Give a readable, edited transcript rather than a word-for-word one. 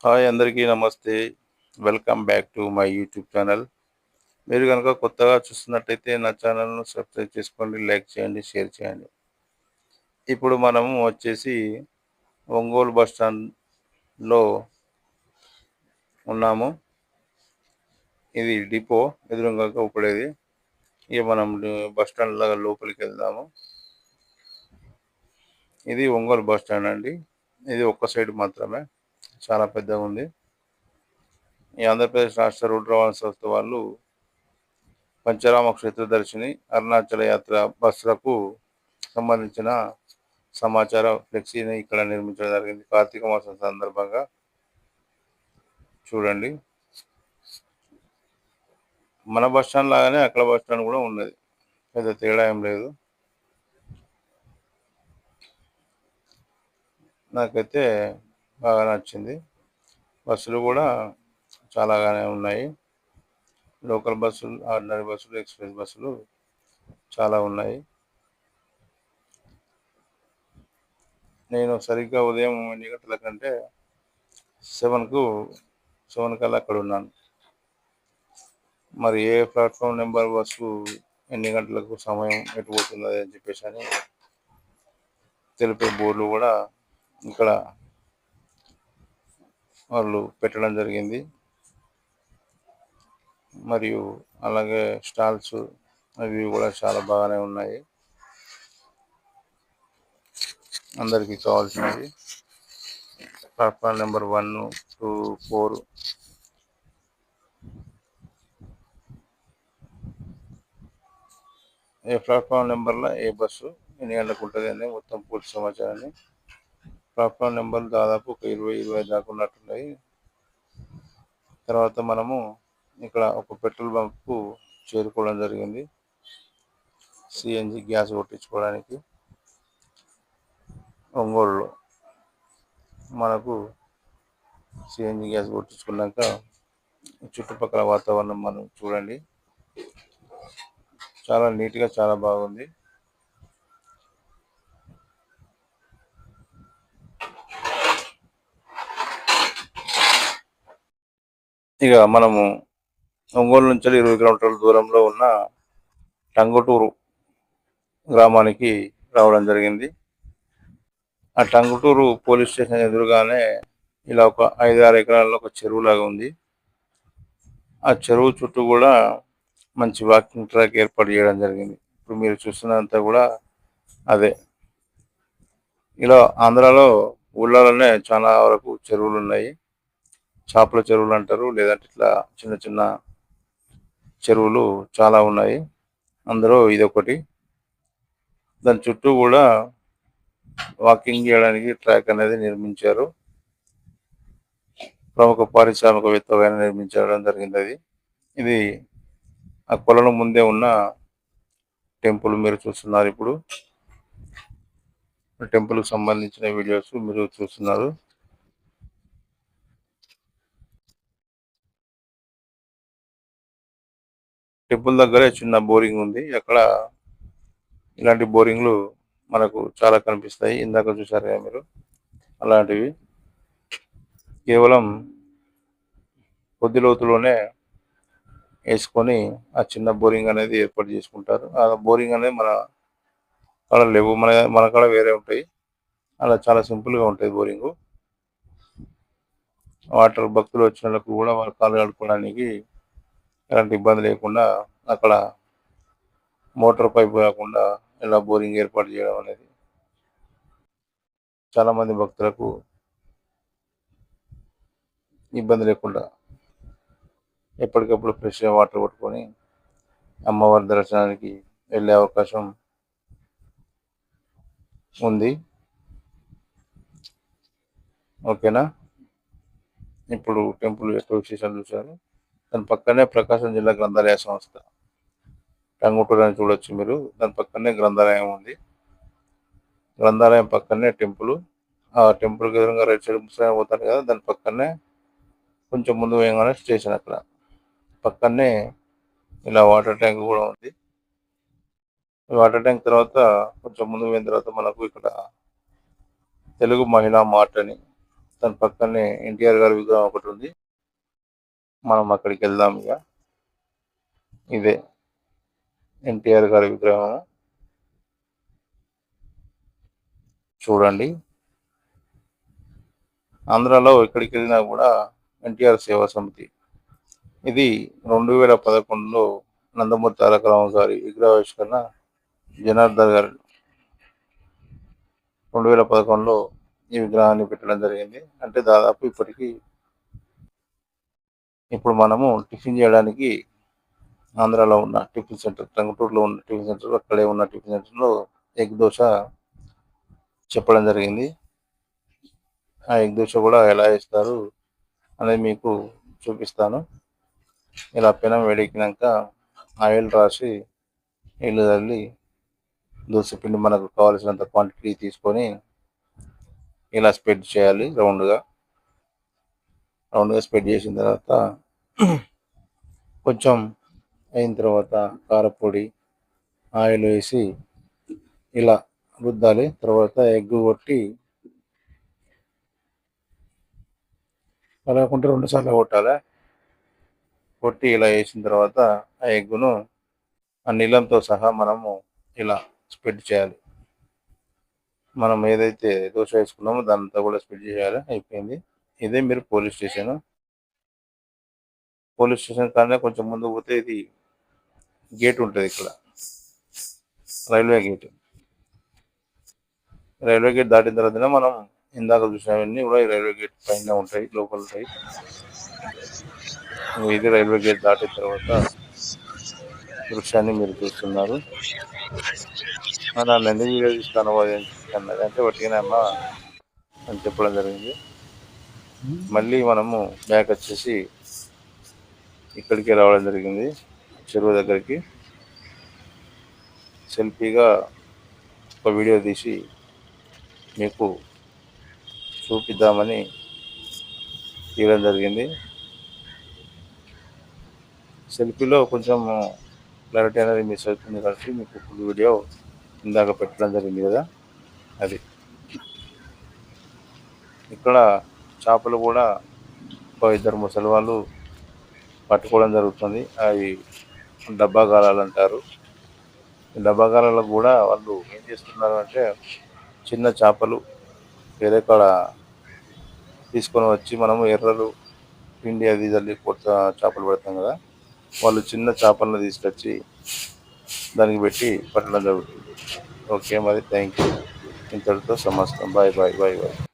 Hi అందరికీ నమస్తే. Welcome back to my YouTube channel. మీరు గనుక కొత్తగా చూస్తున్నట్టయితే నా ఛానల్‌ను సబ్స్క్రైబ్ చేసుకోండి, లైక్ చేయండి, షేర్ చేయండి. ఇప్పుడు మనము వచ్చేసి ఒంగోలు బస్ స్టాండ్‌లో ఉన్నాము. ఇది డిపో ఎదురుంగా కనపడేది. ఇక మనం బస్ స్టాండ్‌లో లోపలికెళ్దాము. ఇది ఒంగోలు బస్ స్టాండ్ అండి. ఇది ఒక్క సైడ్ మాత్రమే. చాలా పెద్దగుంది. ఈ ఆంధ్రప్రదేశ్ రాష్ట్ర రోడ్డు రవాణా సంస్థ వాళ్ళు పంచరామ క్షేత్రదర్శిని అరుణాచల యాత్ర బస్సులకు సంబంధించిన సమాచార ఫ్లెక్సీని ఇక్కడ నిర్మించడం జరిగింది. కార్తీక మాసం సందర్భంగా చూడండి. మన బస్ స్టాండ్ లాగానే అక్కడ బస్ స్టాండ్ కూడా ఉన్నది. పెద్ద తేడా ఏం లేదు. నాకైతే బాగా నచ్చింది. బస్సులు కూడా చాలాగానే ఉన్నాయి. లోకల్ బస్సులు, ఆర్డినరీ బస్సులు, ఎక్స్ప్రెస్ బస్సులు చాలా ఉన్నాయి. నేను సరిగ్గా ఉదయం ఎన్ని గంటల కంటే 7 కల్లా అక్కడ ఉన్నాను. మరి ఏ ప్లాట్ఫామ్ నెంబర్ బస్సు ఎన్ని గంటలకు సమయం ఎటు పోతున్నది అని చెప్పేసి అని తెలిపే బోర్డులు కూడా ఇక్కడ వాళ్ళు పెట్టడం జరిగింది. మరియు అలాగే స్టాల్స్ అవి కూడా చాలా బాగానే ఉన్నాయి. అందరికీ కావాల్సినవి ప్లాట్ఫామ్ నెంబర్ 1, 2, 4 ఏ ప్లాట్ఫామ్ నెంబర్లో ఏ బస్సు ఎన్ని గంటలకు ఉంటుంది అని మొత్తం పూర్తి సమాచారాన్ని ప్లాట్ఫామ్ నెంబర్లు దాదాపు ఒక 20 దాకా ఉన్నట్టున్నాయి. తర్వాత మనము ఇక్కడ ఒక పెట్రోల్ బంక్కు చేరుకోవడం జరిగింది. సిఎన్జి గ్యాస్ కొట్టించుకోవడానికి ఒంగోలులో మనకు సిఎన్జి గ్యాస్ కొట్టించుకున్నాక చుట్టుపక్కల వాతావరణం మనం చూడండి. చాలా నీట్గా చాలా బాగుంది. ఇక మనము ఒంగోలు నుంచి 20 కిలోమీటర్ల దూరంలో ఉన్న టంగుటూరు గ్రామానికి రావడం జరిగింది. ఆ టంగుటూరు పోలీస్ స్టేషన్ ఎదురుగానే ఇలా ఒక 5-6 ఎకరాల్లో ఒక చెరువు లాగా ఉంది. ఆ చెరువు చుట్టూ కూడా మంచి వాకింగ్ ట్రాక్ ఏర్పాటు చేయడం జరిగింది. ఇప్పుడు మీరు చూస్తున్నంతా కూడా అదే. ఇలా ఆంధ్రాలో ఊళ్ళలోనే చాలా వరకు చెరువులు ఉన్నాయి. చేపల చెరువులు అంటారు, లేదంటే ఇట్లా చిన్న చిన్న చెరువులు చాలా ఉన్నాయి. అందులో ఇదొకటి. దాని చుట్టూ కూడా వాకింగ్ చేయడానికి ట్రాక్ అనేది నిర్మించారు. ప్రముఖ పారిశ్రామికవేత్తగా నిర్మించడం జరిగింది అది. ఇది ఆ కొలను ముందే ఉన్న టెంపుల్ మీరు చూస్తున్నారు. ఇప్పుడు టెంపుల్కి సంబంధించిన వీడియోస్ మీరు చూస్తున్నారు. టెంపుల్ దగ్గరే చిన్న బోరింగ్ ఉంది. అక్కడ ఇలాంటి బోరింగ్లు మనకు చాలా కనిపిస్తాయి. ఇందాక చూసారు కదా మీరు, అలాంటివి కేవలం కొద్ది లోతులోనే వేసుకొని ఆ చిన్న బోరింగ్ అనేది ఏర్పాటు చేసుకుంటారు. ఆ బోరింగ్ అనేది మన కాడ లేవు, మన కాడ వేరే ఉంటాయి. అలా చాలా సింపుల్గా ఉంటుంది బోరింగు. వాటర్ భక్తులు వచ్చిన వాళ్ళకు కూడా వాళ్ళ కాళ్ళు కడుక్కోవడానికి ఎలాంటి ఇబ్బంది లేకుండా అక్కడ మోటార్ పైపు కాకుండా ఇలా బోరింగ్ ఏర్పాటు చేయడం అనేది చాలామంది భక్తులకు ఇబ్బంది లేకుండా ఎప్పటికప్పుడు ఫ్రెష్గా వాటర్ పట్టుకొని అమ్మవారి దర్శనానికి వెళ్ళే అవకాశం ఉంది. ఓకేనా? ఇప్పుడు టెంపుల్ యొక్క విశేషాలు చూశారు. దాని పక్కనే ప్రకాశం జిల్లా గ్రంథాలయ సంస్థ టంగుటూరు అని చూడొచ్చు మీరు. దాని పక్కనే గ్రంథాలయం ఉంది. గ్రంథాలయం పక్కనే టెంపుల్. ఆ టెంపుల్కి ఎదురుగా రైట్ సైడ్ ముస్లిం పోతారు కదా, దాని పక్కనే కొంచెం ముందు వేయగానే స్టేషన్. అక్కడ పక్కనే ఇలా వాటర్ ట్యాంక్ కూడా ఉంది. వాటర్ ట్యాంక్ తర్వాత కొంచెం ముందు పోయిన తర్వాత మనకు ఇక్కడ తెలుగు మహిళా మార్ట్ అని దాని పక్కనే ఎన్టీఆర్ గారి విగ్రహం ఒకటి ఉంది. మనం అక్కడికి వెళ్దాం. ఇక ఇదే ఎన్టీఆర్ గారి విగ్రహం చూడండి. ఆంధ్రాలో ఎక్కడికి వెళ్ళినా కూడా ఎన్టీఆర్ సేవా సమితి ఇది 2011లో నందమూరి తారక రామారావు గారి విగ్రహావిష్కరణ జనార్దన్ గారు 2011లో ఈ విగ్రహాన్ని పెట్టడం జరిగింది. అంటే దాదాపు ఇప్పుడు మనము టిఫిన్ చేయడానికి ఆంధ్రాలో ఉన్న టిఫిన్ సెంటర్, టంగుటూరులో ఉన్న టిఫిన్ సెంటర్, అక్కడే ఉన్న టిఫిన్ సెంటర్లో ఎగ్ దోశ చెప్పడం జరిగింది. ఆ ఎగ్ దోశ కూడా ఎలా వేస్తారు అనేది మీకు చూపిస్తాను. ఇలా పెనం వేడెక్కినాక ఆయిల్ రాసి నీళ్ళు చల్లి దోశ పిండి మనకు కావాల్సినంత క్వాంటిటీ తీసుకొని ఇలా స్ప్రెడ్ చేయాలి. రౌండ్గా స్ప్రెడ్ చేసిన తర్వాత కొంచెం అయిన తర్వాత కారపొడి, ఆయిల్ వేసి ఇలా రుద్దాలి. తర్వాత ఎగ్ కొట్టి కలవకుంటే 2 సార్లు కొట్టాలి. కొట్టి ఇలా వేసిన తర్వాత ఆ ఎగ్గును ఆ నీళ్ళంతో సహా మనము ఇలా స్ప్రెడ్ చేయాలి. మనం ఏదైతే దోశ వేసుకున్నామో దాంతో కూడా స్ప్రెడ్ చేయాలి. అయిపోయింది. ఇదే మీరు పోలీస్ స్టేషన్ కానీ కొంచెం ముందు పోతే ఇది గేట్ ఉంటుంది. ఇక్కడ రైల్వే గేట్ దాటిన తర్వాత మనం ఇందాక చూసినవన్నీ కూడా ఈ రైల్వే గేట్ పైన ఉంటాయి, లోపల ఉంటాయి. ఇది రైల్వే గేట్ దాటిన తర్వాత దృశ్యాన్ని మీరు చూస్తున్నారు. నన్ను ఎందుకు వీడియో తీస్తాను అన్నది అంటే ఒకటిగానే అమ్మ అని చెప్పడం జరిగింది. మళ్ళీ మనము బ్యాక్ వచ్చేసి ఇక్కడికి రావడం జరిగింది, చెరువు దగ్గరికి. సెల్ఫీగా ఒక వీడియో తీసి మీకు చూపిద్దామని తీయడం జరిగింది. సెల్ఫీలో కొంచెం క్లారిటీ అనేది మిస్ అవుతుంది కాబట్టి మీకు ఫుల్ వీడియో ఇందాక పెట్టడం జరిగింది కదా, అది. ఇక్కడ చేపలు కూడా ఒక 2 ముసలి వాళ్ళు పట్టుకోవడం జరుగుతుంది. అవి డబ్బాగాలాలు అంటారు. ఈ డబ్బాగాలలో కూడా వాళ్ళు ఏం చేస్తున్నారు అంటే చిన్న చేపలు వేరే కాడ తీసుకొని వచ్చి మనము ఎర్రలు పిండి అది చల్లి కొత్త చేపలు పెడతాం కదా, వాళ్ళు చిన్న చేపలను తీసుకొచ్చి దానికి పెట్టి పట్టడం జరుగుతుంది. ఓకే, మరి థ్యాంక్ యూ. ఇంతటితో సమస్తం. Bye bye bye bye.